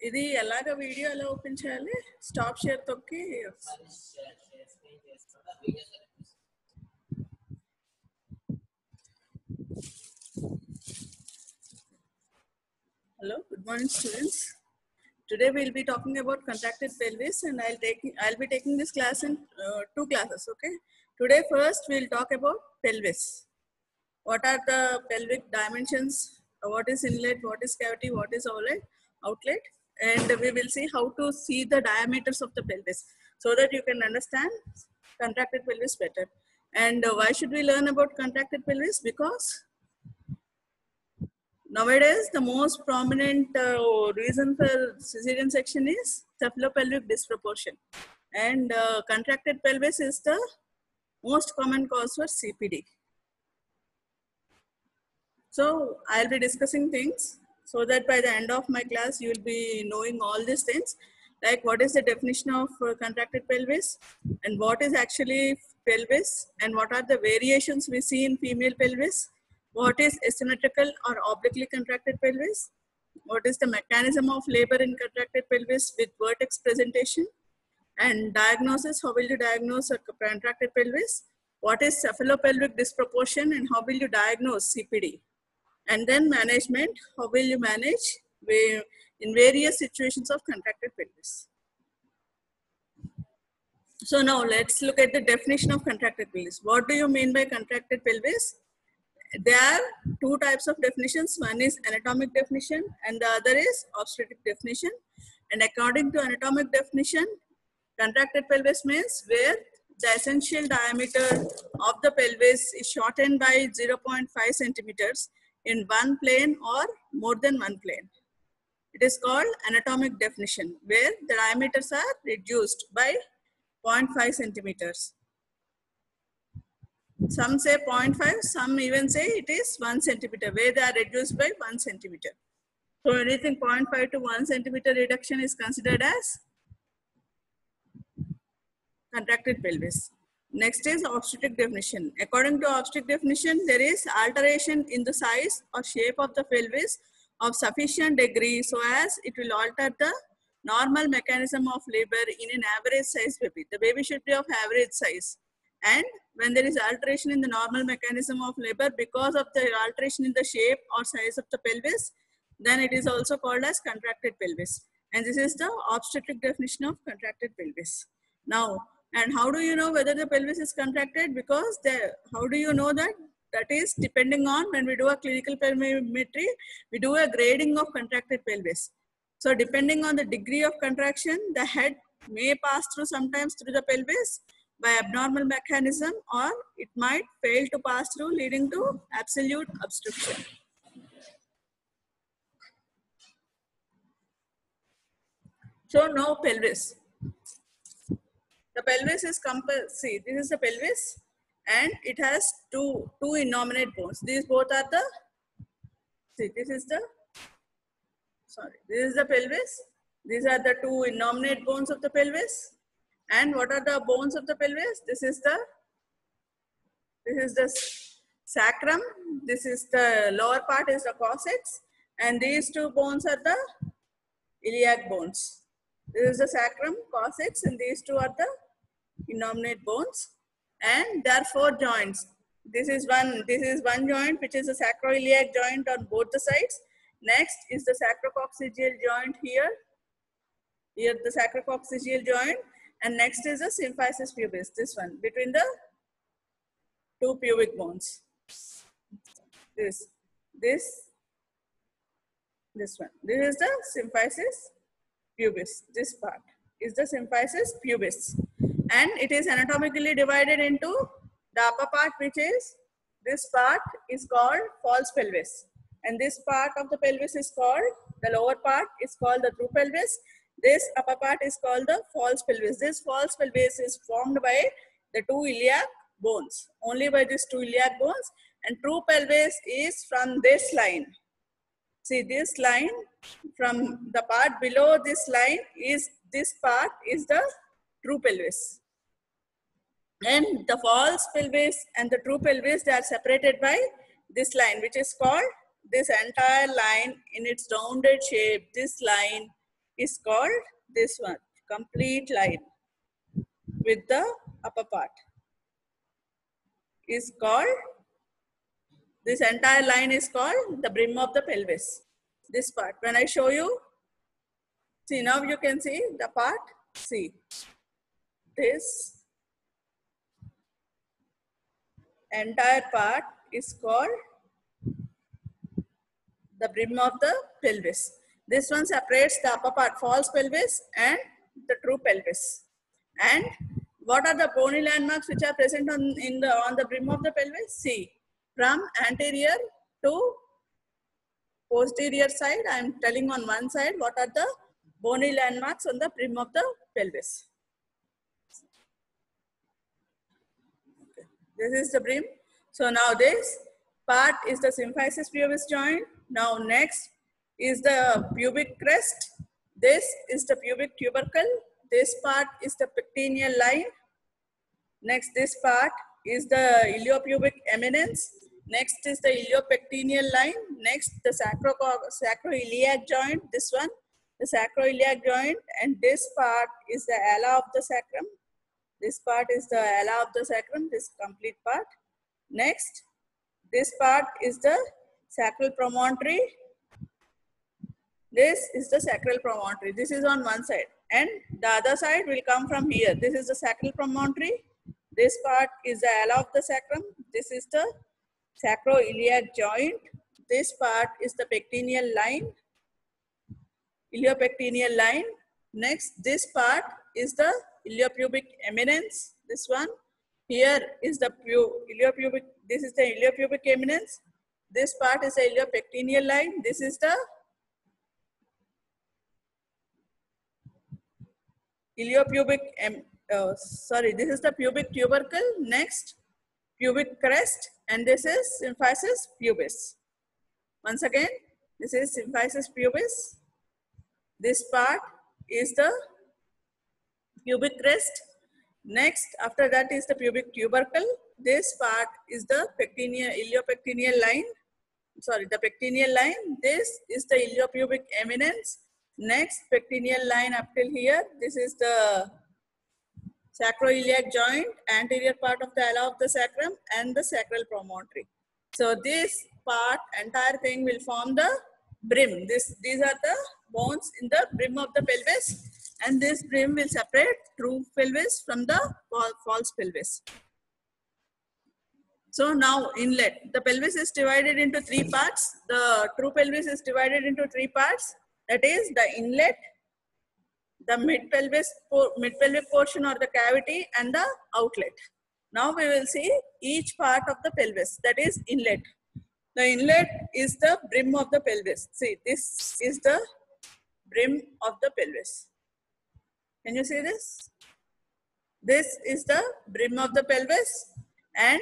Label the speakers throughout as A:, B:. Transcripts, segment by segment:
A: ఇది ఎలాగ వీడియో ఎలా ఓపెన్ చేయాలి? స్టాప్ షేర్ తొక్కి Hello, good morning students. Today we'll be talking about contracted pelvis and I'll be taking this class in two classes, okay? Today first we'll talk about pelvis. What are the pelvic dimensions? What is inlet, what is cavity, what is outlet? And we will see how to see the diameters of the pelvis so that you can understand contracted pelvis better. And why should we learn about contracted pelvis? Because nowadays, the most prominent reason for cesarean section is cephalopelvic disproportion, and contracted pelvis is the most common cause for CPD. So I'll be discussing things so that by the end of my class, you will be knowing all these things, like what is the definition of contracted pelvis, and what is actually pelvis, and what are the variations we see in female pelvis. What is asymmetrical or obliquely contracted pelvis? What is the mechanism of labor in contracted pelvis with vertex presentation? And diagnosis, how will you diagnose a contracted pelvis? What is cephalopelvic disproportion and how will you diagnose CPD? And then management, how will you manage in various situations of contracted pelvis? So now let's look at the definition of contracted pelvis. What do you mean by contracted pelvis? There are two types of definitions. One is anatomic definition and the other is obstetric definition. And according to anatomic definition, contracted pelvis means where the essential diameter of the pelvis is shortened by 0.5 centimeters in one plane or more than one plane. It is called anatomic definition, where the diameters are reduced by 0.5 centimeters. Some say 0.5, some even say it is 1 centimeter, where they are reduced by 1 centimeter. So anything 0.5 to 1 centimeter reduction is considered as contracted pelvis. Next is obstetric definition. According to obstetric definition, there is alteration in the size or shape of the pelvis of sufficient degree so as it will alter the normal mechanism of labor in an average size baby. The baby should be of average size. And when there is alteration in the normal mechanism of labor because of the alteration in the shape or size of the pelvis, then it is also called as contracted pelvis. And this is the obstetric definition of contracted pelvis. Now, and how do you know whether the pelvis is contracted? Because how do you know that? That is depending on when we do a clinical pelvimetry, we do a grading of contracted pelvis. So depending on the degree of contraction, the head may pass through sometimes through the pelvis by abnormal mechanism, or it might fail to pass through, leading to absolute obstruction. So now pelvis. The pelvis is see, this is the pelvis and it has two innominate bones. These both are the, see, this is the pelvis. These are the two innominate bones of the pelvis. And what are the bones of the pelvis? This is the sacrum. This is the lower part is the coccyx, and these two bones are the iliac bones. This is the sacrum, coccyx, and these two are the innominate bones. And there are 4 joints. This is one joint, which is the sacroiliac joint on both the sides. Next is the sacrococcygeal joint here. Here the sacrococcygeal joint. And next is the symphysis pubis, this one, between the 2 pubic bones. This one. This is the symphysis pubis. This part is the symphysis pubis. And it is anatomically divided into the upper part, which is, this part is called false pelvis. And this part of the pelvis is called, the lower part is called the true pelvis. This upper part is called the false pelvis. This false pelvis is formed by the 2 iliac bones, only by these 2 iliac bones. And true pelvis is from this line. See, this line, from the part below this line is, this part is the true pelvis. And the false pelvis and the true pelvis, they are separated by this line, which is called, this entire line in its rounded shape, this line is called this one, complete line with the upper part is called, this entire line is called the brim of the pelvis. This part, when I show you, see now you can see the part, see this entire part is called the brim of the pelvis. This one separates the upper part, false pelvis and the true pelvis. And what are the bony landmarks which are present on the brim of the pelvis? See, from anterior to posterior side, I am telling on one side what are the bony landmarks on the brim of the pelvis. Okay. This is the brim. So now this part is the symphysis pubis joint. Now next is the pubic crest. This is the pubic tubercle. This part is the pectineal line. Next, this part is the iliopubic eminence. Next is the iliopectineal line. Next, the sacroiliac joint. This one, the sacroiliac joint, and this part is the ala of the sacrum. This part is the ala of the sacrum. This complete part. Next, this part is the sacral promontory. This is the sacral promontory. This is on one side, and the other side will come from here. This is the sacral promontory. This part is the ala of the sacrum. This is the sacroiliac joint. This part is the pectineal line, iliopectineal line. Next, this part is the iliopubic eminence. This one here is the iliopubic. This is the iliopubic eminence. This part is the iliopectineal line. This is the iliopubic, this is the pubic tubercle. Next, pubic crest, and this is symphysis pubis. Once again, this is symphysis pubis. This part is the pubic crest. Next, after that is the pubic tubercle. This part is the iliopectineal line. Sorry, the pectineal line. This is the iliopubic eminence. Next, pectineal line up till here. This is the sacroiliac joint, anterior part of the ala of the sacrum, and the sacral promontory. So this part, entire thing will form the brim. These are the bones in the brim of the pelvis, and this brim will separate true pelvis from the false pelvis. So now inlet. The pelvis is divided into three parts. The true pelvis is divided into three parts. That is the inlet, the mid-pelvic portion or the cavity, and the outlet. Now we will see each part of the pelvis, that is inlet. The inlet is the brim of the pelvis. See, this is the brim of the pelvis. Can you see this? This is the brim of the pelvis, and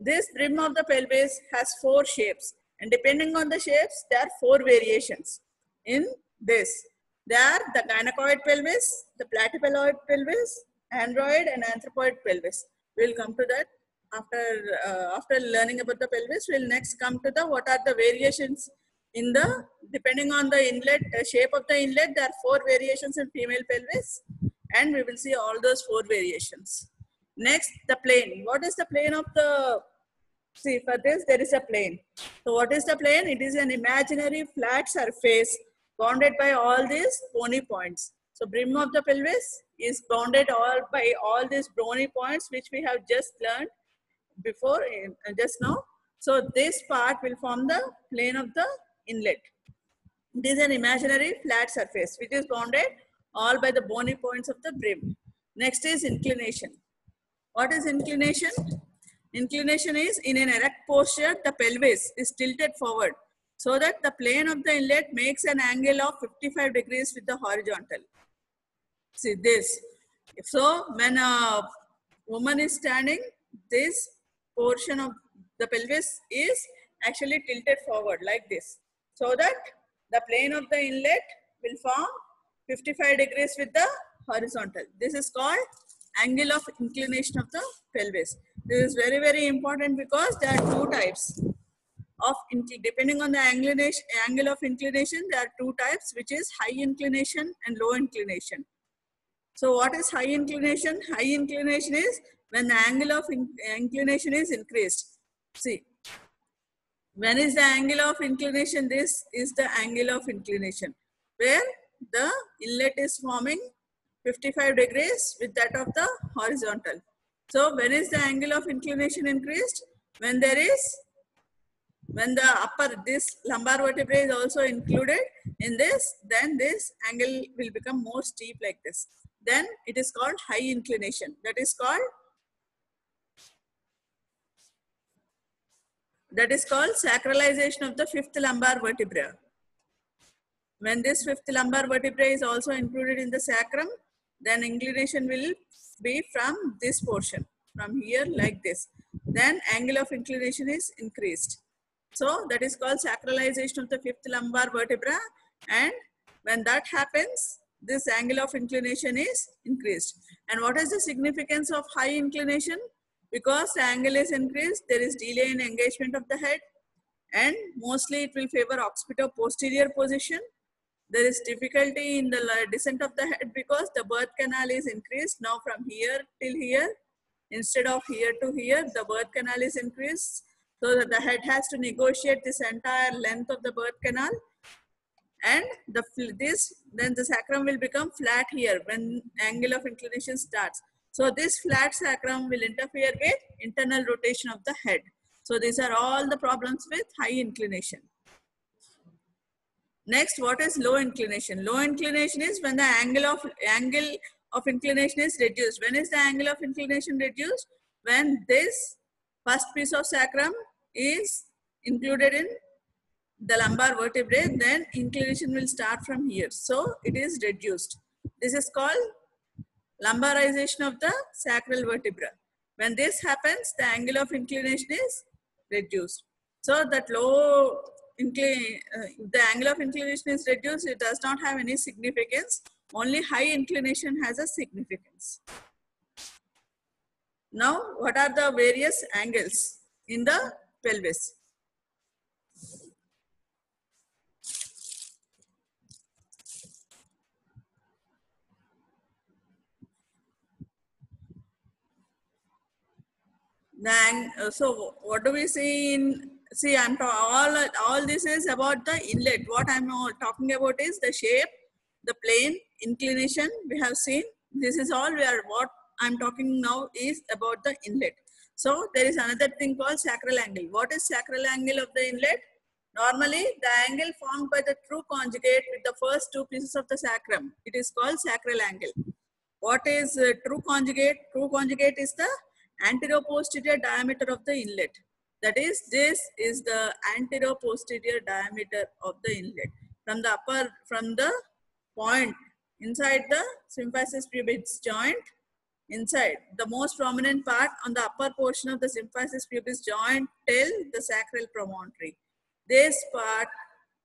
A: this brim of the pelvis has four shapes, and depending on the shapes, there are four variations in this. They are the gynecoid pelvis, the platypeloid pelvis, android, and anthropoid pelvis. We will come to that after learning about the pelvis. We will next come to the what are the variations in the, depending on the inlet, shape of the inlet. There are four variations in female pelvis, and we will see all those four variations. Next, the plane. What is the plane of the, see for this there is a plane. So what is the plane? It is an imaginary flat surface bounded by all these bony points. So brim of the pelvis is bounded by all these bony points which we have just learned before, just now. So this part will form the plane of the inlet. It is an imaginary flat surface which is bounded all by the bony points of the brim. Next is inclination. What is inclination? Inclination is in an erect posture, the pelvis is tilted forward so that the plane of the inlet makes an angle of 55 degrees with the horizontal. See this. So when a woman is standing, this portion of the pelvis is actually tilted forward like this, so that the plane of the inlet will form 55 degrees with the horizontal. This is called angle of inclination of the pelvis. This is very, very important because there are two types of, depending on the angle of inclination, there are two types, which is high inclination and low inclination. So what is high inclination? High inclination is when the angle of inclination is increased. See, when is the angle of inclination? This is the angle of inclination, where the inlet is forming 55 degrees with that of the horizontal. So when is the angle of inclination increased? When there is, when the upper, this lumbar vertebrae is also included in this, then this angle will become more steep like this. Then it is called high inclination. That is called sacralization of the fifth lumbar vertebra. When this fifth lumbar vertebrae is also included in the sacrum, then inclination will be from this portion, from here like this. Then angle of inclination is increased. So that is called sacralization of the fifth lumbar vertebra, and when that happens, this angle of inclination is increased. And what is the significance of high inclination? Because the angle is increased, there is delay in engagement of the head, and mostly it will favor occipito-posterior position. There is difficulty in the descent of the head because the birth canal is increased. Now from here till here, instead of here to here, the birth canal is increased, so that the head has to negotiate this entire length of the birth canal. And then the sacrum will become flat here when angle of inclination starts. So this flat sacrum will interfere with internal rotation of the head. So these are all the problems with high inclination. Next, what is low inclination? Low inclination is when the angle of inclination is reduced. When is the angle of inclination reduced? When this first piece of sacrum is included in the lumbar vertebrae, then inclination will start from here. So it is reduced. This is called lumbarization of the sacral vertebra. When this happens, the angle of inclination is reduced. So that the angle of inclination is reduced, it does not have any significance. Only high inclination has a significance. Now, what are the various angles in the pelvis? So what do we see in, see, all this is about the inlet. What I'm talking about is the shape, the plane, inclination we have seen. This is all what I'm talking now is about the inlet. So there is another thing called sacral angle. What is sacral angle of the inlet? Normally the angle formed by the true conjugate with the first two pieces of the sacrum, it is called sacral angle. What is true conjugate? True conjugate is the anterior-posterior diameter of the inlet. That is, this is the anterior-posterior diameter of the inlet. From the point inside the symphysis pubis joint, inside the most prominent part on the upper portion of the symphysis pubis joint till the sacral promontory. This part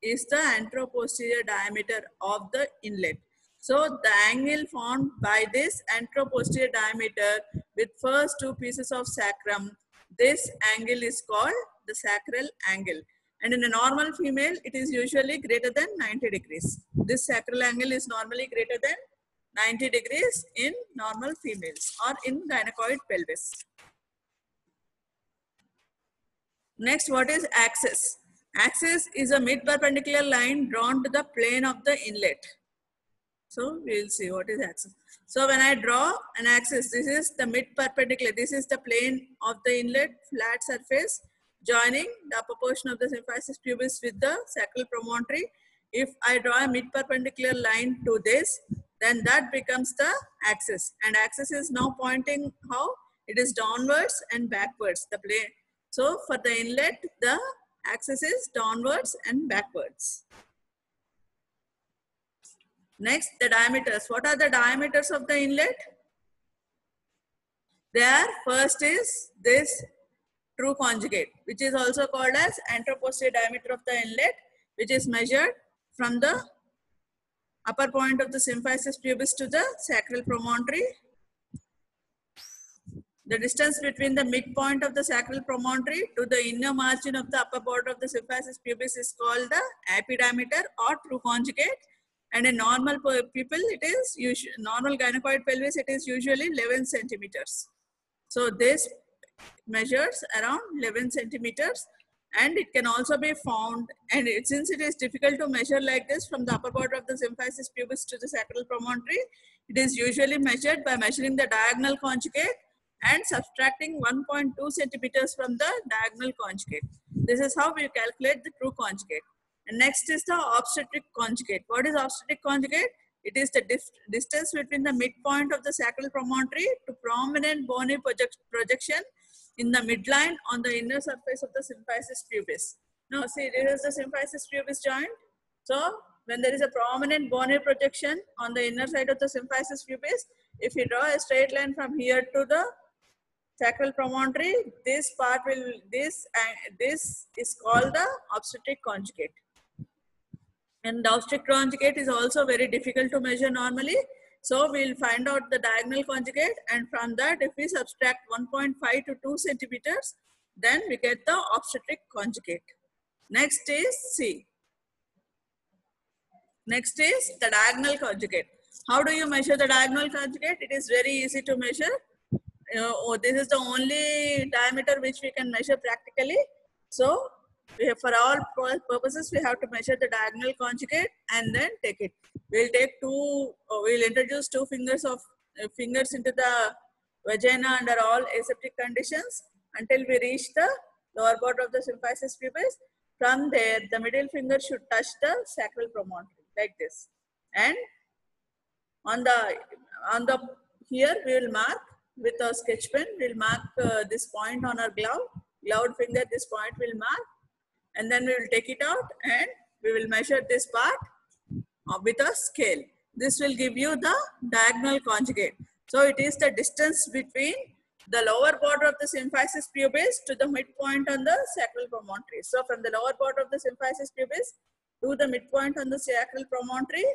A: is the anteroposterior diameter of the inlet. So the angle formed by this anteroposterior diameter with first two pieces of sacrum, this angle is called the sacral angle. And in a normal female, it is usually greater than 90 degrees. This sacral angle is normally greater than 90 degrees in normal females or in gynecoid pelvis. Next, what is axis? Axis is a mid-perpendicular line drawn to the plane of the inlet. So we will see what is axis. So when I draw an axis, this is the mid-perpendicular. This is the plane of the inlet, flat surface, joining the upper portion of the symphysis pubis with the sacral promontory. If I draw a mid-perpendicular line to this, then that becomes the axis. And axis is now pointing how? It is downwards and backwards, the plane. So for the inlet, the axis is downwards and backwards. Next, the diameters. What are the diameters of the inlet? There, first is this true conjugate, which is also called as anteroposterior diameter of the inlet, which is measured from the upper point of the symphysis pubis to the sacral promontory. The distance between the midpoint of the sacral promontory to the inner margin of the upper border of the symphysis pubis is called the epidiameter or true conjugate. And in normal people, it is usually normal gynecoid pelvis. It is usually 11 centimeters. So this measures around 11 centimeters, and it can also be found. And since it is difficult to measure like this from the upper border of the symphysis pubis to the sacral promontory, it is usually measured by measuring the diagonal conjugate and subtracting 1.2 centimeters from the diagonal conjugate. This is how we calculate the true conjugate. And next is the obstetric conjugate. What is obstetric conjugate? It is the distance between the midpoint of the sacral promontory to prominent bony projection in the midline on the inner surface of the symphysis pubis. Now see, this is the symphysis pubis joint. So when there is a prominent bony projection on the inner side of the symphysis pubis, if you draw a straight line from here to the sacral promontory, this part will, this is called the obstetric conjugate. And the obstetric conjugate is also very difficult to measure normally. So we'll find out the diagonal conjugate, and from that, if we subtract 1.5 to 2 centimeters, then we get the obstetric conjugate. Next is C. Next is the diagonal conjugate. How do you measure the diagonal conjugate? It is very easy to measure. This is the only diameter which we can measure practically. So for all purposes, we have to measure the diagonal conjugate and then take it. We'll introduce two fingers into the vagina under all aseptic conditions until we reach the lower border of the symphysis pubis. From there, the middle finger should touch the sacral promontory like this. And on the here we will mark with a sketch pen. We'll mark this point on our gloved finger. This point will mark, and then we will take it out and we will measure this part with a scale. This will give you the diagonal conjugate. So it is the distance between the lower border of the symphysis pubis to the midpoint on the sacral promontory. So from the lower border of the symphysis pubis to the midpoint on the sacral promontory,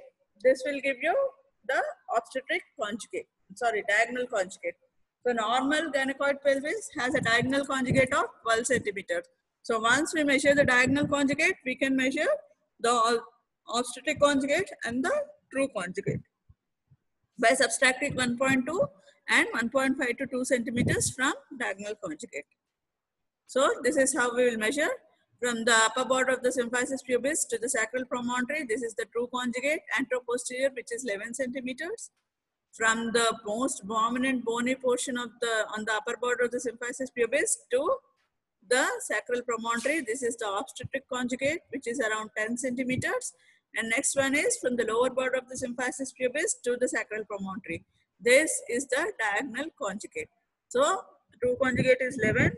A: this will give you the obstetric conjugate, diagonal conjugate. So normal gynecoid pelvis has a diagonal conjugate of 12 centimeters. So once we measure the diagonal conjugate, we can measure the obstetric conjugate and the true conjugate by subtracting 1.2 and 1.5 to 2 centimeters from diagonal conjugate. So this is how we will measure from the upper border of the symphysis pubis to the sacral promontory. This is the true conjugate, anteroposterior, which is 11 centimeters. From the most prominent bony portion of on the upper border of the symphysis pubis to the sacral promontory, this is the obstetric conjugate, which is around 10 centimeters. And next one is from the lower border of the symphysis pubis to the sacral promontory. This is the diagonal conjugate. So true conjugate is 11,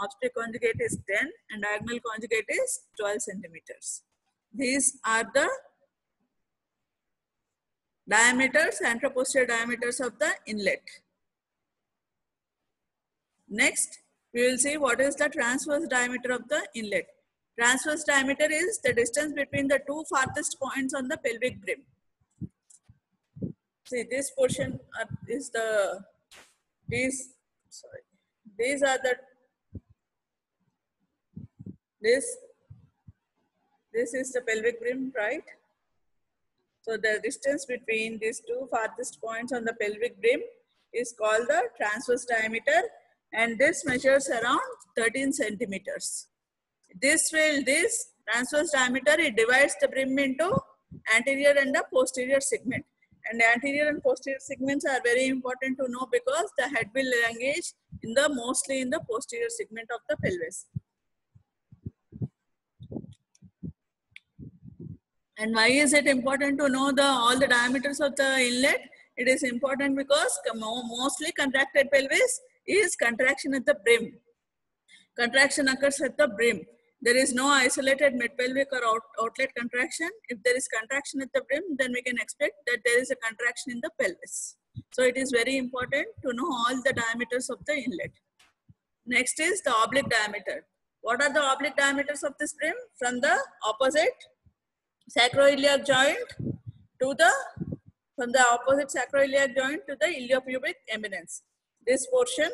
A: obstetric conjugate is 10, and diagonal conjugate is 12 centimeters. These are the diameters, anteroposterior diameters of the inlet. Next, we will see what is the transverse diameter of the inlet. Transverse diameter is the distance between the two farthest points on the pelvic brim. See, this portion is this is the pelvic brim, right? So the distance between these two farthest points on the pelvic brim is called the transverse diameter, and this measures around 13 centimeters. This transverse diameter, it divides the brim into anterior and the posterior segment. And the anterior and posterior segments are very important to know because the head will engage mostly in the posterior segment of the pelvis. And why is it important to know all the diameters of the inlet? It is important because mostly contracted pelvis is contraction at the brim. Contraction occurs at the brim. There is no isolated mid-pelvic or outlet contraction. If there is contraction at the brim, then we can expect that there is a contraction in the pelvis. So it is very important to know all the diameters of the inlet. Next is the oblique diameter. What are the oblique diameters of this brim? From the opposite sacroiliac joint to from the opposite sacroiliac joint to the iliopubic eminence. This portion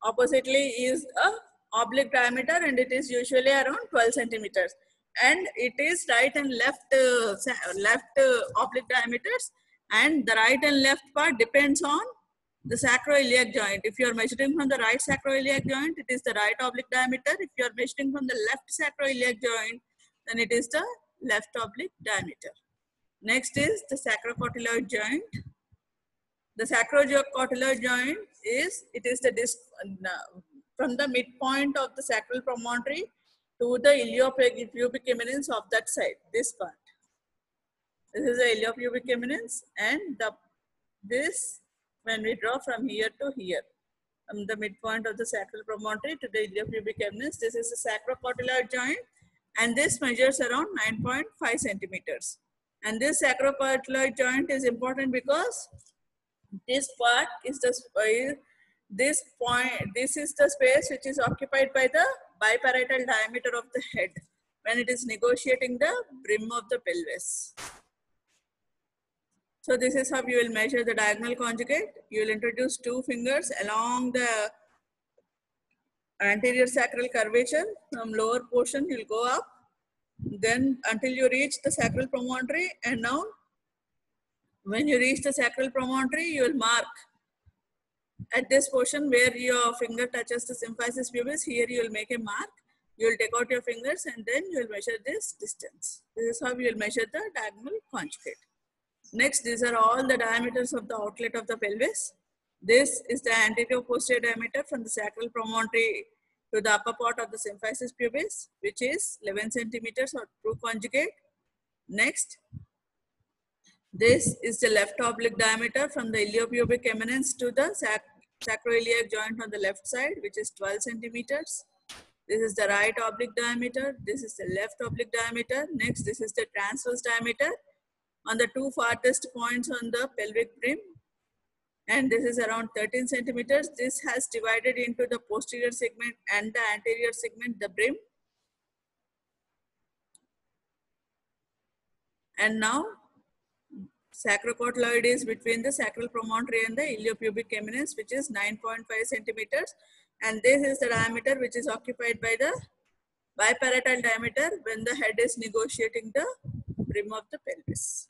A: Oppositely is a oblique diameter, and it is usually around 12 centimeters. And it is right and left oblique diameters, and the right and left part depends on the sacroiliac joint. If you are measuring from the right sacroiliac joint, it is the right oblique diameter. If you are measuring from the left sacroiliac joint, then it is the left oblique diameter. Next is the sacrocotyloid joint. The sacrocotyloid joint is, it is the disc from the midpoint of the sacral promontory to the iliopubic eminence of that side, this part. This is the iliopubic eminence, and this, when we draw from here to here, from the midpoint of the sacral promontory to the iliopubic eminence, this is the sacrocotyloid joint, and this measures around 9.5 centimeters. And this sacrocotyloid joint is important because this part is the this is the space which is occupied by the biparietal diameter of the head when it is negotiating the brim of the pelvis. So this is how you will measure the diagonal conjugate. You will introduce two fingers along the anterior sacral curvature. From lower portion you will go up, then until you reach the sacral promontory, and now when you reach the sacral promontory, you will mark at this portion where your finger touches the symphysis pubis. Here you will make a mark. You will take out your fingers and then you will measure this distance. This is how you will measure the diagonal conjugate. Next, these are all the diameters of the outlet of the pelvis. This is the anterior posterior diameter from the sacral promontory to the upper part of the symphysis pubis, which is 11 centimeters or true conjugate. Next, this is the left oblique diameter from the iliopubic eminence to the sacroiliac joint on the left side, which is 12 centimeters. This is the right oblique diameter. This is the left oblique diameter. Next, this is the transverse diameter on the two farthest points on the pelvic brim. And this is around 13 centimeters. This has divided into the posterior segment and the anterior segment, the brim. And now, sacrocotyloid is between the sacral promontory and the iliopubic eminence, which is 9.5 centimeters. And this is the diameter which is occupied by the biparietal diameter when the head is negotiating the brim of the pelvis.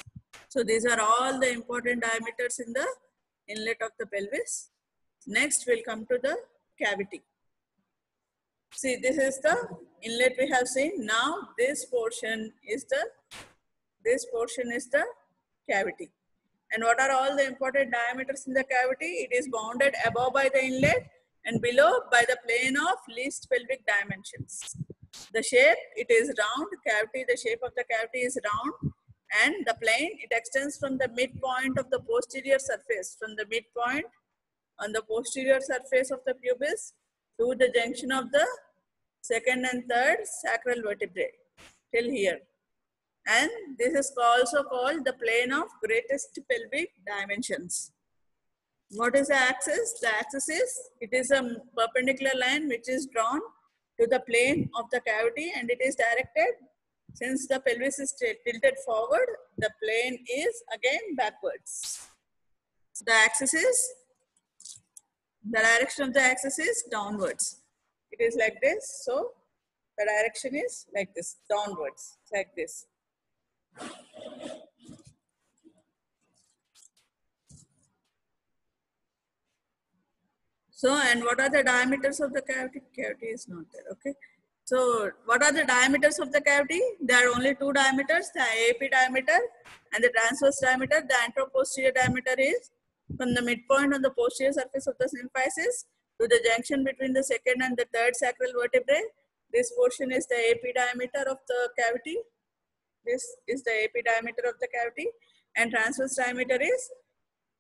A: So these are all the important diameters in the inlet of the pelvis. Next, we'll come to the cavity. See, this is the inlet we have seen. Now, this portion is the cavity. And what are all the important diameters in the cavity? It is bounded above by the inlet and below by the plane of least pelvic dimensions. The shape, it is round. Cavity, the shape of the cavity is round, and the plane, it extends from the midpoint of the posterior surface, from the midpoint on the posterior surface of the pubis to the junction of the second and third sacral vertebrae till here. And this is also called the plane of greatest pelvic dimensions. What is the axis? The axis is, it is a perpendicular line which is drawn to the plane of the cavity, and it is directed, since the pelvis is tilted forward, the plane is again backwards. The axis is, the direction of the axis is downwards. It is like this. So the direction is like this, downwards, like this. So, and what are the diameters of the cavity? Cavity is not there, okay. So, what are the diameters of the cavity? There are only two diameters, the AAP diameter and the transverse diameter. The anteroposterior diameter is from the midpoint on the posterior surface of the symphysis to the junction between the second and the third sacral vertebrae. This portion is the AAP diameter of the cavity. This is the AAP diameter of the cavity, and transverse diameter is,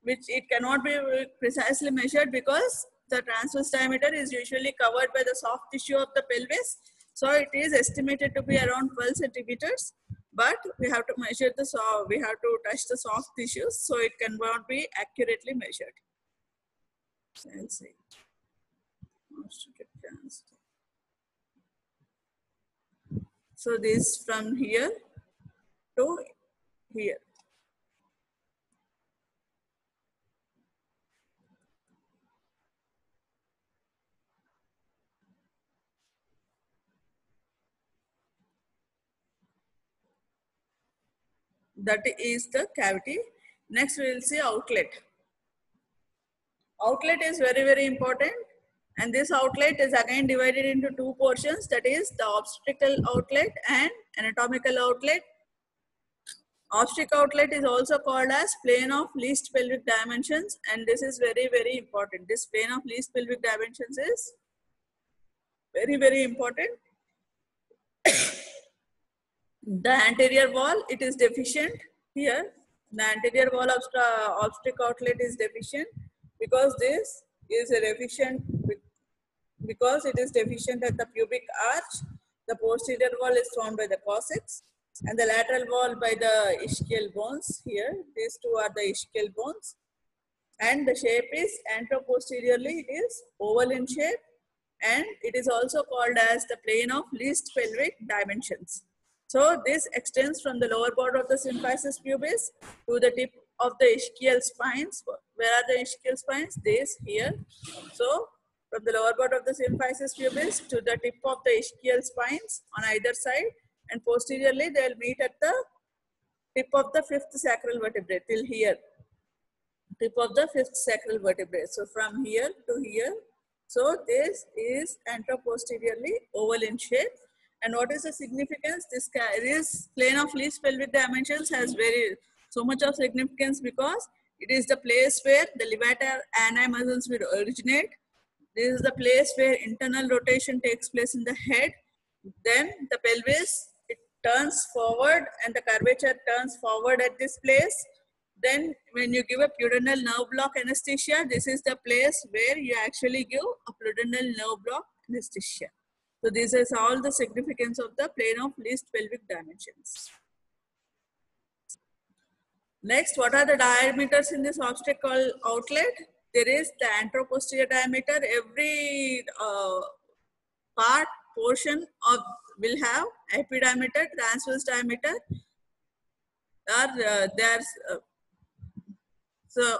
A: which it cannot be precisely measured because the transverse diameter is usually covered by the soft tissue of the pelvis. So it is estimated to be around 12 centimeters, but we have to measure the we have to touch the soft tissues, so it cannot be accurately measured. So I'll see. So this from here to here. That is the cavity. Next, we will see outlet. Outlet is very, very important. And this outlet is again divided into two portions. That is the obstetrical outlet and anatomical outlet. Obstetric outlet is also called as plane of least pelvic dimensions. And this is very, very important. This plane of least pelvic dimensions is very, very important. The anterior wall, it is deficient here. The anterior wall of obstetric outlet is deficient because this is a deficient, because it is deficient at the pubic arch. The posterior wall is formed by the coccyx and the lateral wall by the ischial bones here. These two are the ischial bones. And the shape is anteroposteriorly, it is oval in shape, and it is also called as the plane of least pelvic dimensions. So this extends from the lower border of the symphysis pubis to the tip of the ischial spines. Where are the ischial spines? This here. So from the lower border of the symphysis pubis to the tip of the ischial spines on either side, and posteriorly they will meet at the tip of the fifth sacral vertebrae till here. Tip of the fifth sacral vertebrae. So from here to here. So this is anteroposteriorly oval in shape. And what is the significance? This plane of least pelvic dimensions has so much of significance because it is the place where the levator ani muscles will originate. This is the place where internal rotation takes place in the head. Then the pelvis, it turns forward and the curvature turns forward at this place. Then when you give a pudendal nerve block anesthesia, this is the place where you actually give a pudendal nerve block anesthesia. So this is all the significance of the plane of least pelvic dimensions. Next, what are the diameters in this obstetrical outlet? There is the anteroposterior diameter. Every portion of will have epidiameter, transverse diameter. So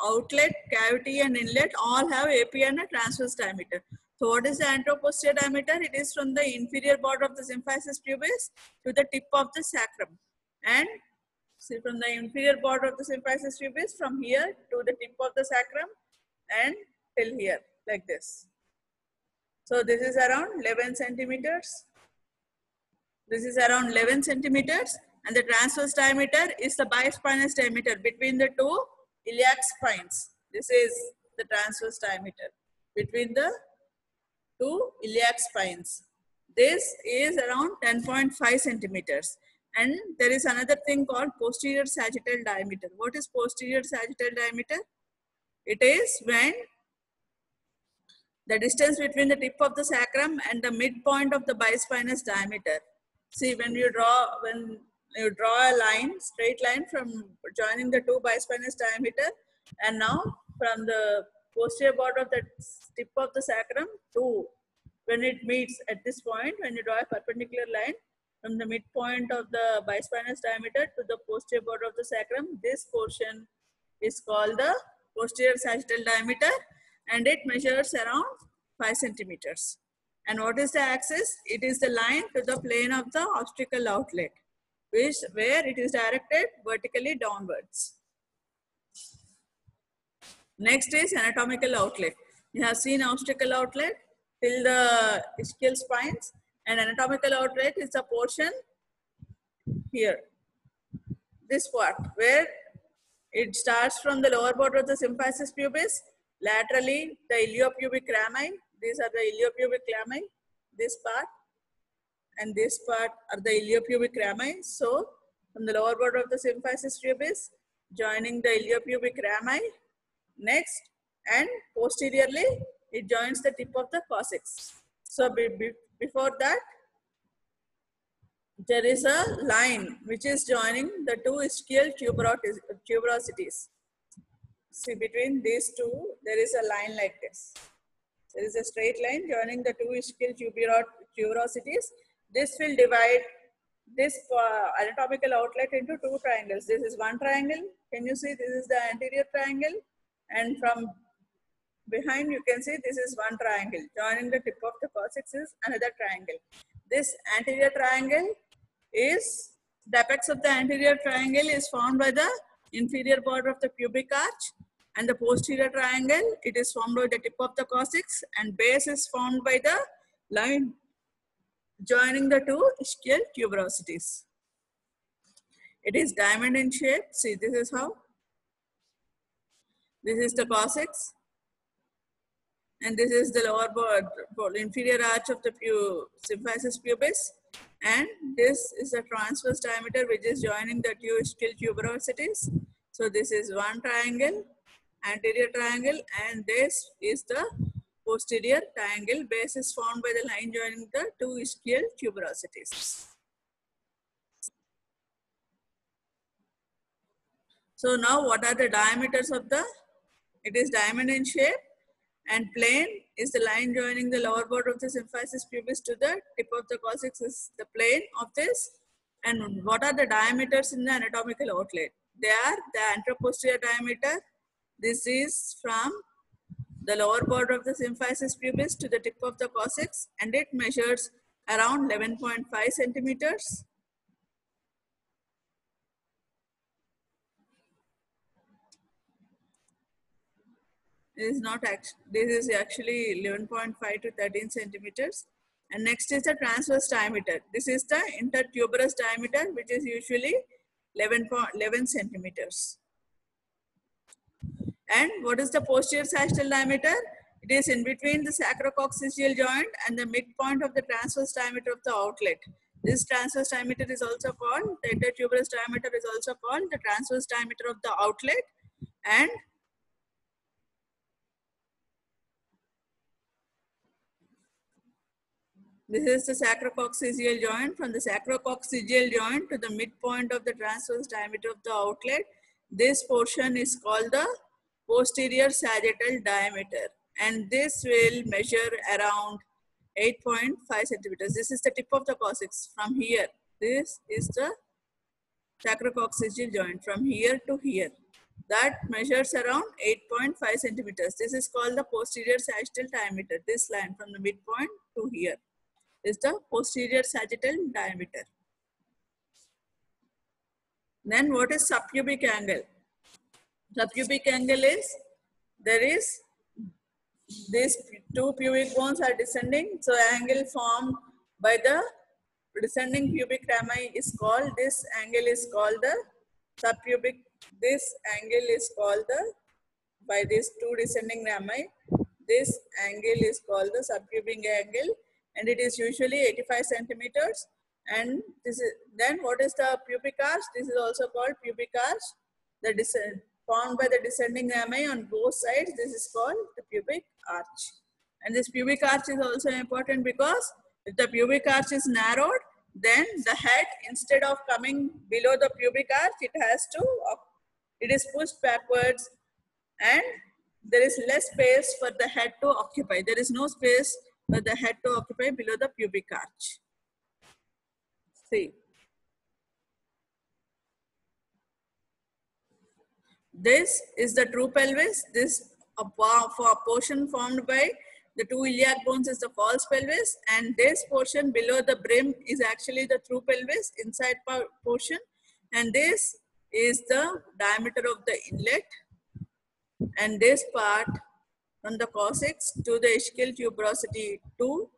A: outlet, cavity and inlet all have AP and a transverse diameter. So what is the anteroposterior diameter? It is from the inferior border of the symphysis pubis to the tip of the sacrum. And see, from the inferior border of the symphysis pubis, from here to the tip of the sacrum and till here, like this. So this is around 11 centimeters. This is around 11 centimeters. And the transverse diameter is the bispinous diameter between the two iliac spines. This is the transverse diameter between the two iliac spines. This is around 10.5 centimeters. And there is another thing called posterior sagittal diameter. What is posterior sagittal diameter? It is when the distance between the tip of the sacrum and the midpoint of the bispinous diameter. See, when you draw a line, straight line from joining the two bispinous diameter, and now from the posterior border of the tip of the sacrum to when it meets at this point, when you draw a perpendicular line from the midpoint of the bispinous diameter to the posterior border of the sacrum, this portion is called the posterior sagittal diameter, and it measures around 5 centimeters. And what is the axis? It is the line to the plane of the obstetrical outlet, where it is directed vertically downwards. Next is anatomical outlet. You have seen obstetrical outlet till the ischial spines, and anatomical outlet is the portion here. This part where it starts from the lower border of the symphysis pubis, laterally the iliopubic rami. These are the iliopubic rami. This part and this part are the iliopubic rami. So from the lower border of the symphysis pubis, joining the iliopubic rami. Next, and posteriorly, it joins the tip of the coccyx. So before that, there is a line which is joining the two ischial tuberosities. See, between these two, there is a line like this. There is a straight line joining the two ischial tuberosities. This will divide this anatomical outlet into two triangles. This is one triangle. Can you see? This is the anterior triangle. And from behind, you can see this is one triangle. Joining the tip of the coccyx is another triangle. This anterior triangle is The apex of the anterior triangle is formed by the inferior border of the pubic arch, and the posterior triangle, it is formed by the tip of the coccyx, and base is formed by the line joining the two ischial tuberosities. It is diamond in shape. See, this is how. This is the coccyx, and this is the lower border, inferior arch of the symphysis pubis, and this is the transverse diameter which is joining the two ischial tuberosities. So this is one triangle, anterior triangle, and this is the posterior triangle. Base is formed by the line joining the two ischial tuberosities. So now what are the diameters of the? It is diamond in shape, and plane is the line joining the lower border of the symphysis pubis to the tip of the coccyx is the plane of this. And what are the diameters in the anatomical outlet? They are the anteroposterior diameter. This is from the lower border of the symphysis pubis to the tip of the coccyx, and it measures around 11.5 centimeters. This is actually 11.5 to 13 centimeters. And next is the transverse diameter. This is the intertuberous diameter, which is usually 11 centimeters. And what is the posterior sagittal diameter? It is in between the sacrococcygeal joint and the midpoint of the transverse diameter of the outlet. This transverse diameter is also called, the intertuberous diameter is also called the transverse diameter of the outlet. And this is the sacrococcygeal joint. From the sacrococcygeal joint to the midpoint of the transverse diameter of the outlet, this portion is called the posterior sagittal diameter, and this will measure around 8.5 centimeters. This is the tip of the coccyx. From here, this is the sacrococcygeal joint. From here to here, that measures around 8.5 centimeters. This is called the posterior sagittal diameter. This line from the midpoint to here is the posterior sagittal diameter. Then what is subpubic angle? Subpubic angle is, there is these two pubic bones are descending. So angle formed by the descending pubic rami is called, this angle is called the subpubic. This angle is called the, by these two descending rami, this angle is called the subpubic angle, and it is usually 85 centimeters. And this is, then what is the pubic arch? This is also called pubic arch. The formed by the descending rami on both sides. This is called the pubic arch. And this pubic arch is also important because if the pubic arch is narrowed, then the head, instead of coming below the pubic arch, it is pushed backwards, and there is less space for the head to occupy. There is no space for the head to occupy below the pubic arch. See. This is the true pelvis. This for a portion formed by the two iliac bones is the false pelvis, and this portion below the brim is actually the true pelvis, inside portion, and this is the diameter of the inlet, and this part from the coccyx to the ischial tuberosity to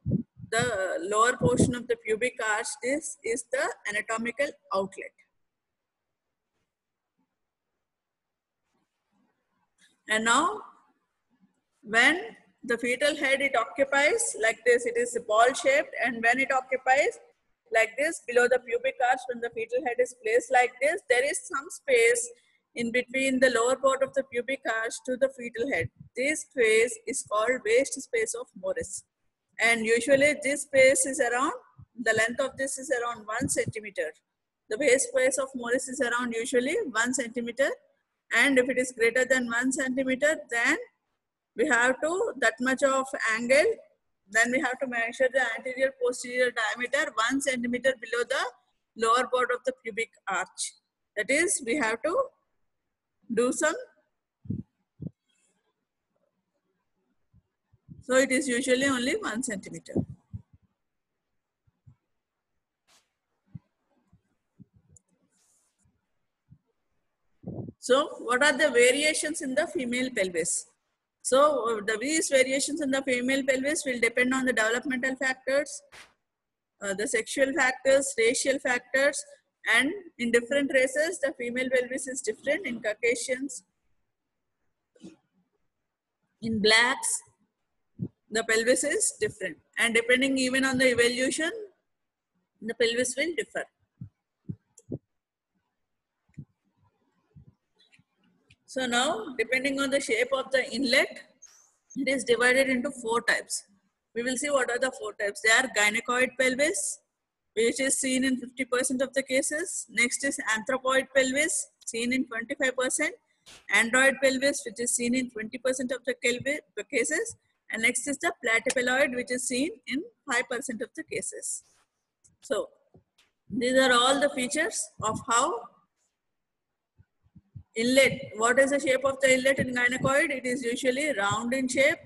A: the lower portion of the pubic arch, this is the anatomical outlet. And now, when the fetal head, it occupies like this, it is ball shaped, and when it occupies like this below the pubic arch, when the fetal head is placed like this, there is some space in between the lower part of the pubic arch to the fetal head. This space is called waist space of Morris. And usually this space is around, the length of this is around 1 centimeter. The waist space of Morris is around usually 1 centimeter. And if it is greater than 1 centimeter, then we have to, that much of angle, then we have to measure the anterior posterior diameter 1 centimeter below the lower border of the pubic arch. That is, we have to do some, so it is usually only 1 centimeter. So what are the variations in the female pelvis? So these variations in the female pelvis will depend on the developmental factors, the sexual factors, racial factors, and in different races, the female pelvis is different. In Caucasians, in blacks, the pelvis is different. And depending even on the evolution, the pelvis will differ. So now, depending on the shape of the inlet, it is divided into 4 types. We will see what are the 4 types. They are gynecoid pelvis, which is seen in 50% of the cases. Next is anthropoid pelvis, seen in 25%. Android pelvis, which is seen in 20% of the cases. And next is the platypeloid, which is seen in 5% of the cases. So, these are all the features of how inlet. What is the shape of the inlet in gynecoid? It is usually round in shape.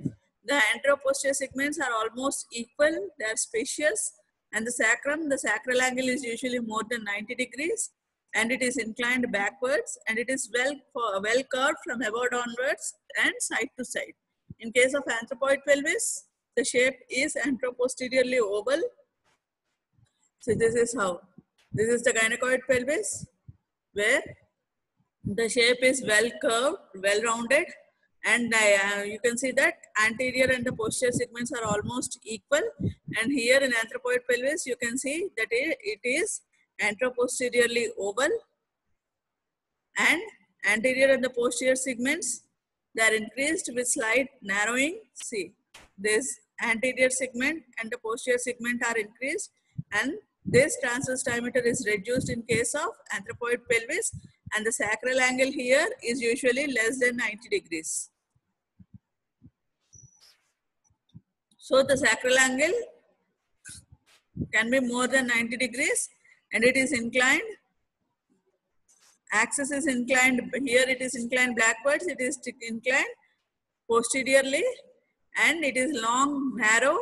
A: The anteroposterior segments are almost equal. They are spacious. And the sacrum, the sacral angle is usually more than 90 degrees. And it is inclined backwards. And it is well curved from above downwards and side to side. In case of anthropoid pelvis, the shape is anteroposteriorly oval. So this is how. This is the gynecoid pelvis, where the shape is well curved, well rounded, and you can see that anterior and the posterior segments are almost equal. And here in anthropoid pelvis, you can see that it is anteroposteriorly oval, and anterior and the posterior segments, they are increased with slight narrowing. See, this anterior segment and the posterior segment are increased, and this transverse diameter is reduced in case of anthropoid pelvis, and the sacral angle here is usually less than 90 degrees. So the sacral angle can be more than 90 degrees, and it is inclined. Axis is inclined, here it is inclined backwards, it is inclined posteriorly, and it is long, narrow.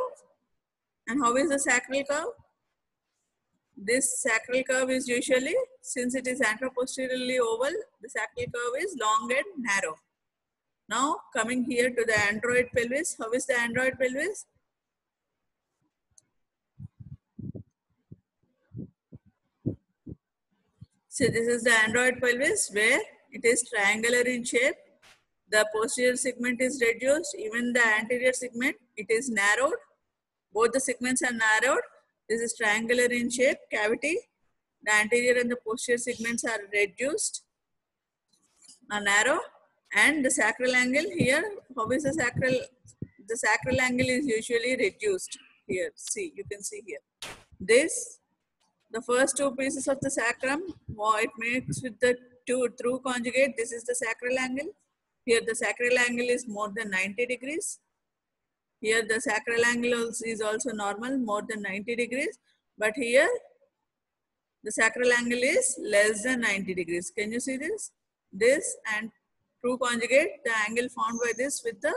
A: And how is the sacral curve? This sacral curve is usually, since it is anteroposteriorly oval, the sacral curve is long and narrow. Now coming here to the android pelvis. How is the android pelvis? So this is the android pelvis, where it is triangular in shape. The posterior segment is reduced, even the anterior segment, it is narrowed. Both the segments are narrowed. This is triangular in shape, cavity. The anterior and the posterior segments are reduced, are narrow. And the sacral angle here, how is the sacral? The sacral angle is usually reduced here. See, you can see here. This, the first 2 pieces of the sacrum, it makes with the through conjugate. This is the sacral angle. Here the sacral angle is more than 90 degrees. Here the sacral angle is also normal, more than 90 degrees. But here the sacral angle is less than 90 degrees. Can you see this? This and true conjugate, the angle formed by this with the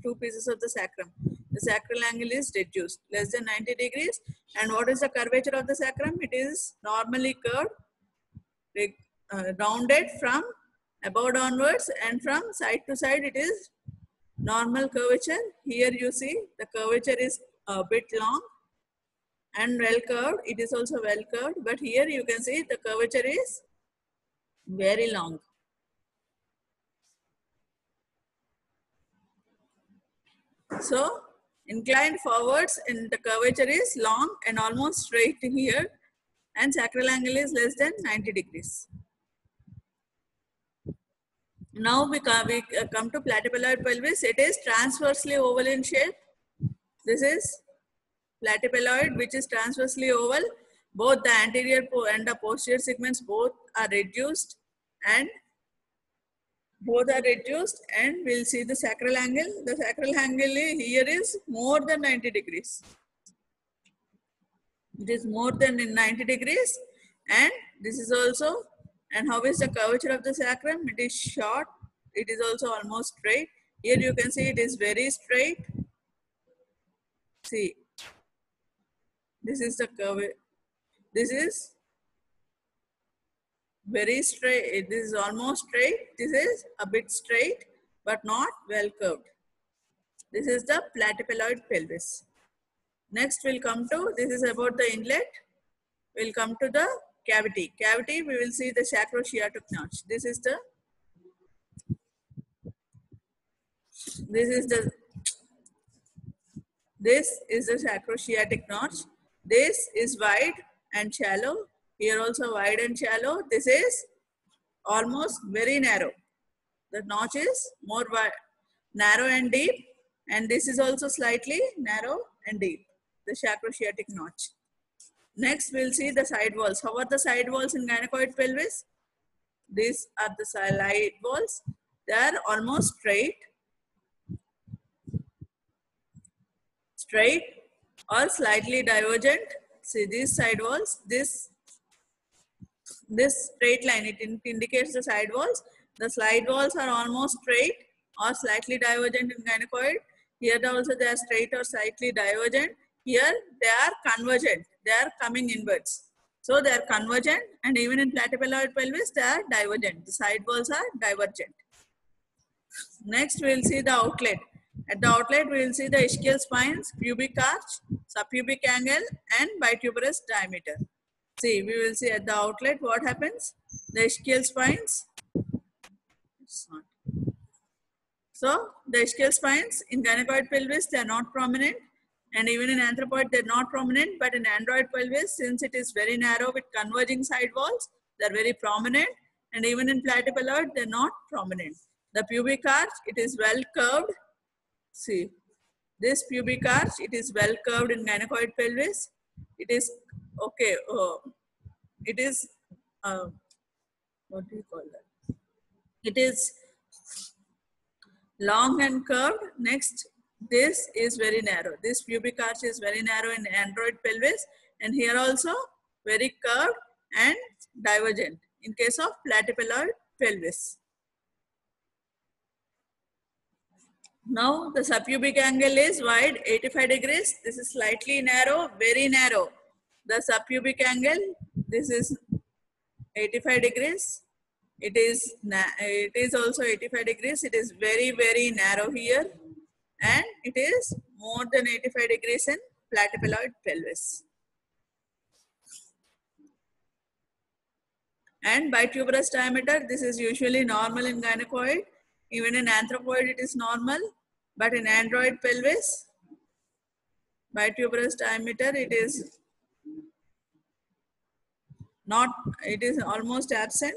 A: 2 pieces of the sacrum. The sacral angle is reduced, less than 90 degrees. And what is the curvature of the sacrum? It is normally curved, rounded from above downwards, and from side to side it is normal curvature. Here you see the curvature is a bit long and well curved. It is also well curved, but here you can see the curvature is very long. So inclined forwards, and the curvature is long and almost straight here, and sacral angle is less than 90 degrees. Now we come to platypeloid pelvis. It is transversely oval in shape. This is platypeloid, which is transversely oval. Both the anterior and the posterior segments both are reduced, and we'll see the sacral angle. The sacral angle here is more than 90 degrees. It is more than 90 degrees, and this is also. And how is the curvature of the sacrum? It is short. It is also almost straight. Here you can see it is very straight. See, this is the curve. This is very straight. This is almost straight. This is a bit straight, but not well curved. This is the platypaloid pelvis. Next we'll come to, this is about the inlet. We'll come to the cavity. Cavity, we will see the sacrosciatic notch. This is the sacrosciatic notch. This is wide and shallow. Here also wide and shallow. This is almost very narrow. The notch is more wide, narrow and deep, and this is also slightly narrow and deep, the sacrosciatic notch. Next, we'll see the side walls. How are the side walls in gynecoid pelvis? These are the side walls. They are almost straight or slightly divergent. See these side walls, this straight line, it indicates the side walls. The side walls are almost straight or slightly divergent in gynecoid. Here also they are straight or slightly divergent. Here they are convergent. They are coming inwards. So they are convergent, and even in platypaloid pelvis they are divergent. The side walls are divergent. Next we will see the outlet. At the outlet we will see the ischial spines, pubic arch, subpubic angle and bituberous diameter. See, we will see at the outlet what happens. The ischial spines. So the ischial spines in gynecoid pelvis they are not prominent, and even in anthropoid they are not prominent, but in android pelvis, since it is very narrow with converging side walls, they are very prominent, and even in platypaloid they are not prominent. The pubic arch, it is well curved. See, this pubic arch, it is well curved in gynecoid pelvis. It is okay. It is what do you call that? It is long and curved. Next, this is very narrow. This pubic arch is very narrow in android pelvis, and here also very curved and divergent in case of platypaloid pelvis. Now the subpubic angle is wide, 85 degrees. This is slightly narrow, very narrow. The subpubic angle, this is 85 degrees. It is also 85 degrees. It is very, very narrow here, and it is more than 85 degrees in platypaloid pelvis. And bituberous diameter, this is usually normal in gynecoid. Even in anthropoid it is normal, but in android pelvis, bituberous diameter, it is not, it is almost absent.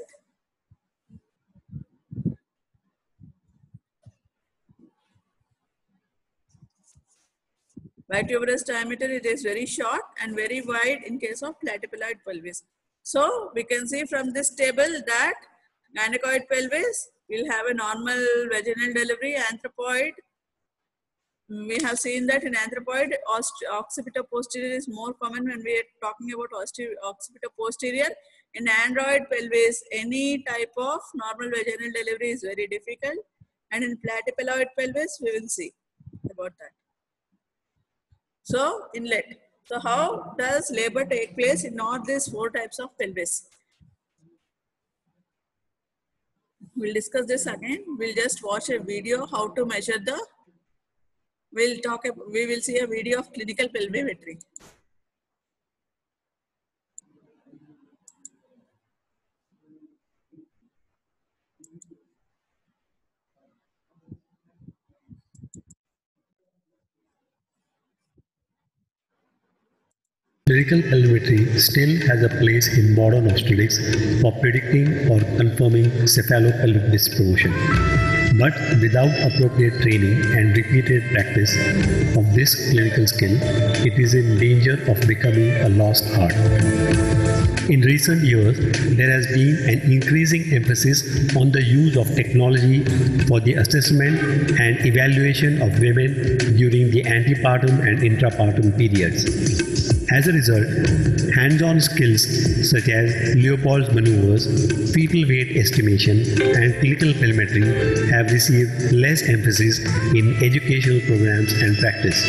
A: Bituberous diameter, it is very short and very wide in case of platypaloid pelvis. So we can see from this table that gynecoid pelvis will have a normal vaginal delivery. Anthropoid, we have seen that in anthropoid, occipital posterior is more common when we are talking about occipital posterior. In android pelvis, any type of normal vaginal delivery is very difficult. And in platypaloid pelvis, we will see about that. So, inlet. So, how does labor take place in all these 4 types of pelvis? We'll discuss this again. We'll just watch a video how to measure the, we will see a video of clinical pelvimetry.
B: Clinical pelvimetry still has a place in modern obstetrics for predicting or confirming cephalopelvic disproportion. But without appropriate training and repeated practice of this clinical skill, it is in danger of becoming a lost art. In recent years, there has been an increasing emphasis on the use of technology for the assessment and evaluation of women during the antepartum and intrapartum periods. As a result, hands-on skills such as Leopold's maneuvers, fetal weight estimation, and clinical pelvimetry have received less emphasis in educational programs and practice.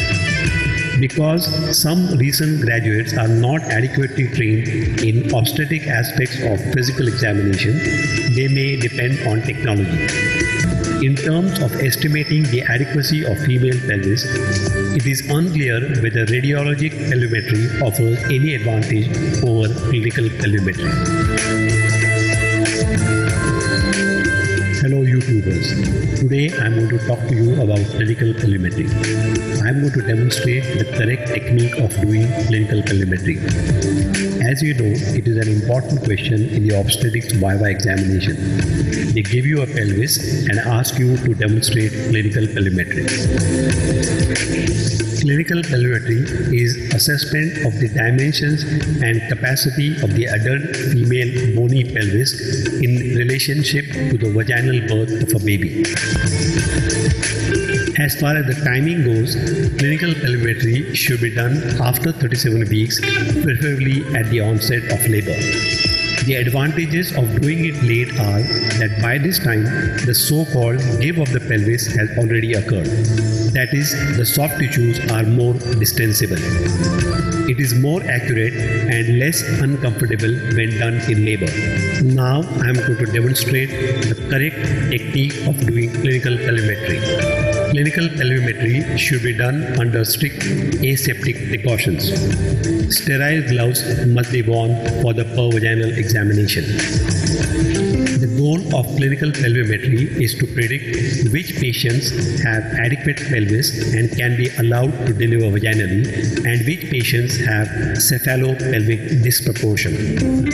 B: Because some recent graduates are not adequately trained in obstetric aspects of physical examination, they may depend on technology. In terms of estimating the adequacy of female pelvis, it is unclear whether radiologic pelvimetry offers any advantage over clinical pelvimetry. Hello YouTubers, today I am going to talk to you about clinical pelvimetry. I am going to demonstrate the correct technique of doing clinical pelvimetry. As you know, it is an important question in the obstetrics viva examination. They give you a pelvis and ask you to demonstrate clinical pelvimetry. Clinical pelvimetry is assessment of the dimensions and capacity of the adult female bony pelvis in relationship to the vaginal birth of a baby. As far as the timing goes, clinical pelvimetry should be done after 37 weeks, preferably at the onset of labor. The advantages of doing it late are that by this time, the so-called give of the pelvis has already occurred. That is, the soft tissues are more distensible. It is more accurate and less uncomfortable when done in labor. Now I am going to demonstrate the correct technique of doing clinical pelvimetry. Clinical pelvimetry should be done under strict aseptic precautions. Sterile gloves must be worn for the per-vaginal examination. The goal of clinical pelvimetry is to predict which patients have adequate pelvis and can be allowed to deliver vaginally, and which patients have cephalopelvic disproportion.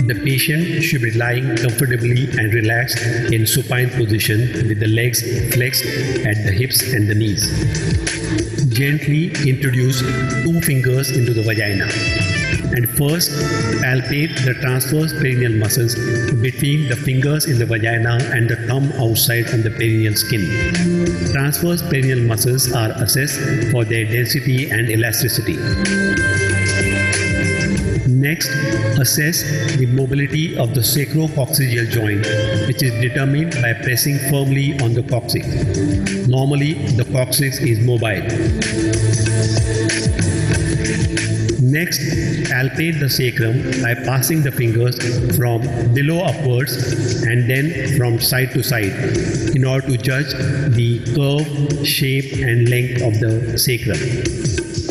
B: The patient should be lying comfortably and relaxed in supine position with the legs flexed at the hips and the knees. Gently introduce 2 fingers into the vagina and first palpate the transverse perineal muscles between the fingers in the vagina and the thumb outside from the perineal skin. Transverse perineal muscles are assessed for their density and elasticity. Next, assess the mobility of the sacrococcygeal joint, which is determined by pressing firmly on the coccyx. Normally, the coccyx is mobile. Next, palpate the sacrum by passing the fingers from below upwards and then from side to side in order to judge the curve, shape and length of the sacrum.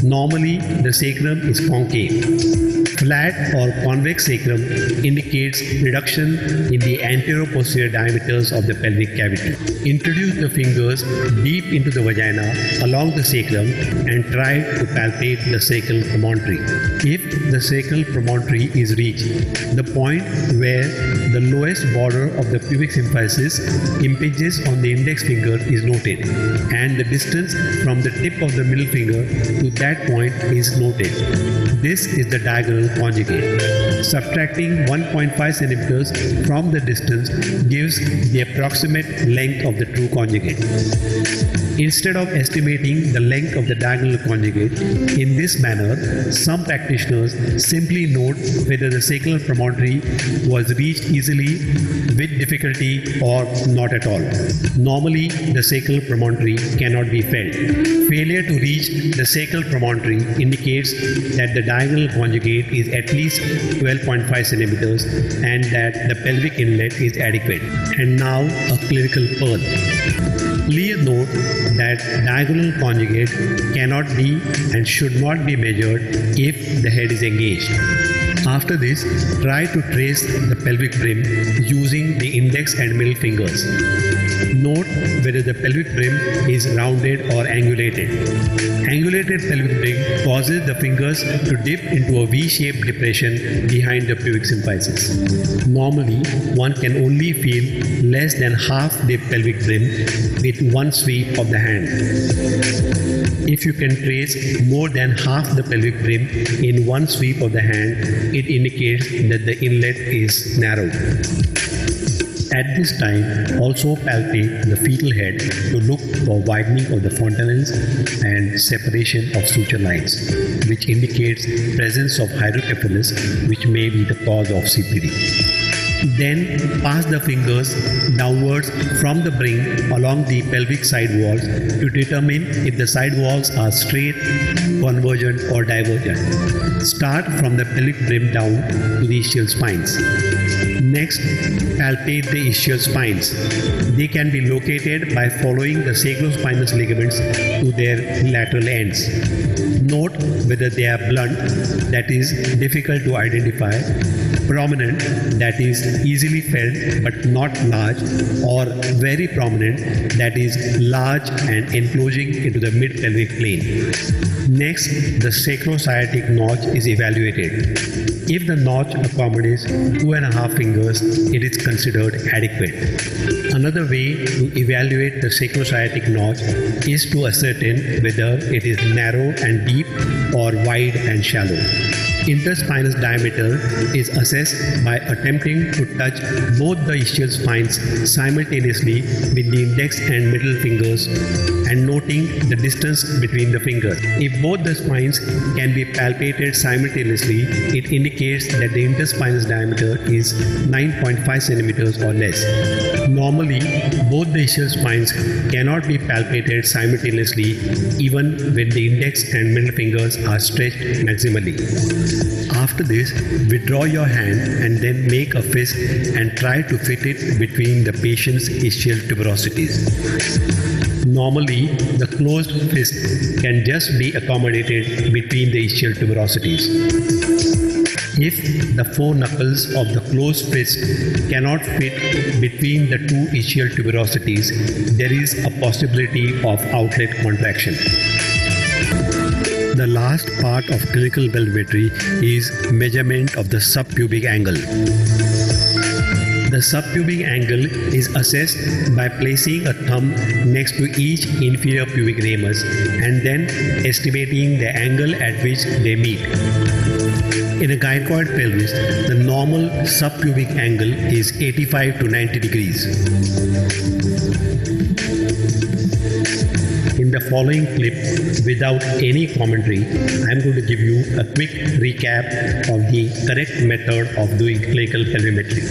B: Normally, the sacrum is concave. Flat or convex sacrum indicates reduction in the anteroposterior diameters of the pelvic cavity. Introduce the fingers deep into the vagina along the sacrum and try to palpate the sacral promontory. If the sacral promontory is reached, the point where the lowest border of the pubic symphysis impinges on the index finger is noted, and the distance from the tip of the middle finger to that point is noted. This is the diagonal conjugate. Subtracting 1.5 centimeters from the distance gives the approximate length of the true conjugate. Instead of estimating the length of the diagonal conjugate in this manner, some practitioners simply note whether the sacral promontory was reached easily, with difficulty, or not at all. Normally, the sacral promontory cannot be felt. Failure to reach the sacral promontory indicates that the diagonal conjugate is at least 12.5 centimeters and that the pelvic inlet is adequate. And now a clinical pearl. Please note that diagonal conjugate cannot be and should not be measured if the head is engaged. After this, try to trace the pelvic brim using the index and middle fingers. Note whether the pelvic brim is rounded or angulated. Angulated pelvic brim causes the fingers to dip into a V-shaped depression behind the pubic symphysis. Normally, one can only feel less than half the pelvic brim with one sweep of the hand. If you can trace more than half the pelvic brim in one sweep of the hand, it indicates that the inlet is narrow. At this time, also palpate the fetal head to look for widening of the fontanelles and separation of suture lines, which indicates presence of hydrocephalus, which may be the cause of CPD. Then pass the fingers downwards from the brain along the pelvic side walls to determine if the side walls are straight, convergent or divergent. Start from the pelvic brim down to the ischial spines. Next, palpate the ischial spines. They can be located by following the sacrospinous ligaments to their lateral ends. Note whether they are blunt, that is difficult to identify, prominent, that is easily felt but not large, or very prominent, that is large and enclosing into the mid-pelvic plane. Next, the sacrosciatic notch is evaluated. If the notch accommodates 2.5 fingers, it is considered adequate. Another way to evaluate the sacrosciatic notch is to ascertain whether it is narrow and deep or wide and shallow. Interspinous diameter is assessed by attempting to touch both the ischial spines simultaneously with the index and middle fingers and noting the distance between the fingers. If both the spines can be palpated simultaneously, it indicates that the interspinous diameter is 9.5 centimeters or less. Normally, both the ischial spines cannot be palpated simultaneously even when the index and middle fingers are stretched maximally. After this, withdraw your hand and then make a fist and try to fit it between the patient's ischial tuberosities. Normally, the closed fist can just be accommodated between the ischial tuberosities. If the four knuckles of the closed fist cannot fit between the two ischial tuberosities, there is a possibility of outlet contraction. The last part of clinical pelvimetry is measurement of the subpubic angle. The subpubic angle is assessed by placing a thumb next to each inferior pubic ramus and then estimating the angle at which they meet. In a gynecoid pelvis, the normal subpubic angle is 85 to 90 degrees. In the following clip, without any commentary, I am going to give you a quick recap of the correct method of doing clinical pelvimetry.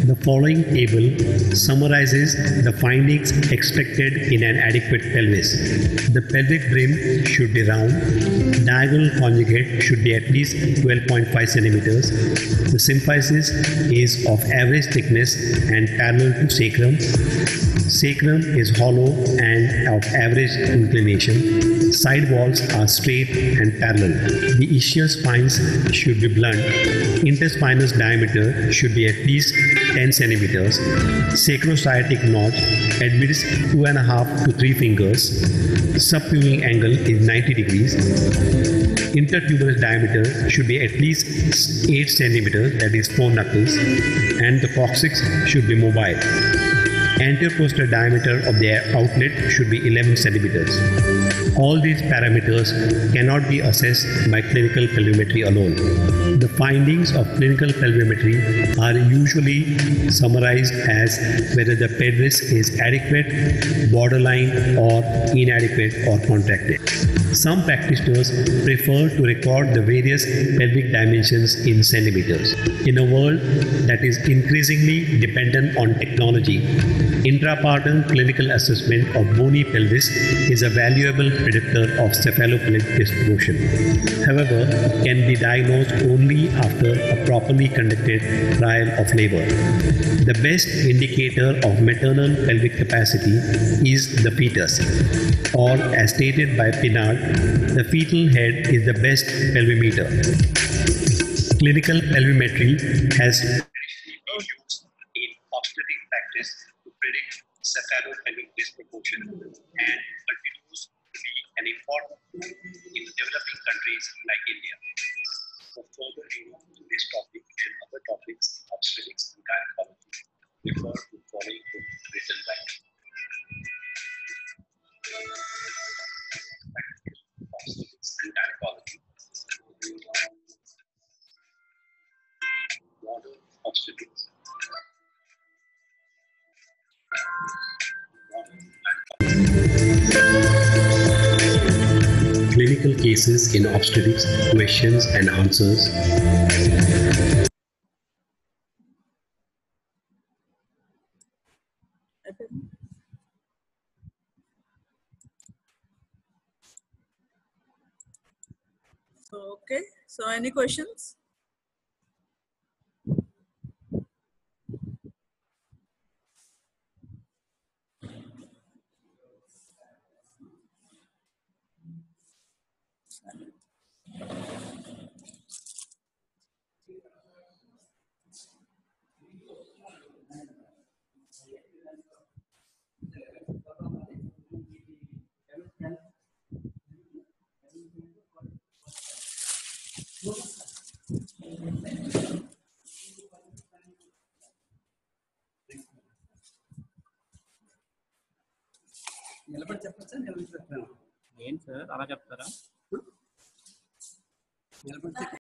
B: The following table summarizes the findings expected in an adequate pelvis. The pelvic brim should be round. Diagonal conjugate should be at least 12.5 centimeters. The symphysis is of average thickness and parallel to sacrum. Sacrum is hollow and of average inclination. Side walls are straight and parallel. The ischial spines should be blunt. Interspinous diameter should be at least 10 centimeters. Sacrosciatic notch admits 2.5 to 3 fingers. Subpubic angle is 90 degrees. Intertuberous diameter should be at least 8 centimeters, that is 4 knuckles, and the coccyx should be mobile. Anteroposterior diameter of the outlet should be 11 centimeters. All these parameters cannot be assessed by clinical pelvimetry alone. The findings of clinical pelvimetry are usually summarized as whether the pelvis is adequate, borderline, or inadequate or contracted. Some practitioners prefer to record the various pelvic dimensions in centimeters. In a world that is increasingly dependent on technology, intrapartum clinical assessment of bony pelvis is a valuable predictor of cephalopelvic disproportion. However, it can be diagnosed only after a properly conducted trial of labor. The best indicator of maternal pelvic capacity is the fetus, or as stated by Pinard, the fetal head is the best pelvimeter. Clinical pelvimetry has traditionally been used in obstetric practice to predict cephalopelvic disproportion and continues to be an important in developing countries like India. For further review to this topic and other topics, obstetrics and gynecology, refer to following book written by obstetrics and gynecology. Modern obstetrics. Clinical cases in obstetrics, questions and answers.
A: So, okay. So, any questions?
C: నిలబడి చెప్పొచ్చా నిలబడి చెప్తాను
D: ఏం sir అలా చెప్తారా?
C: నిలబడి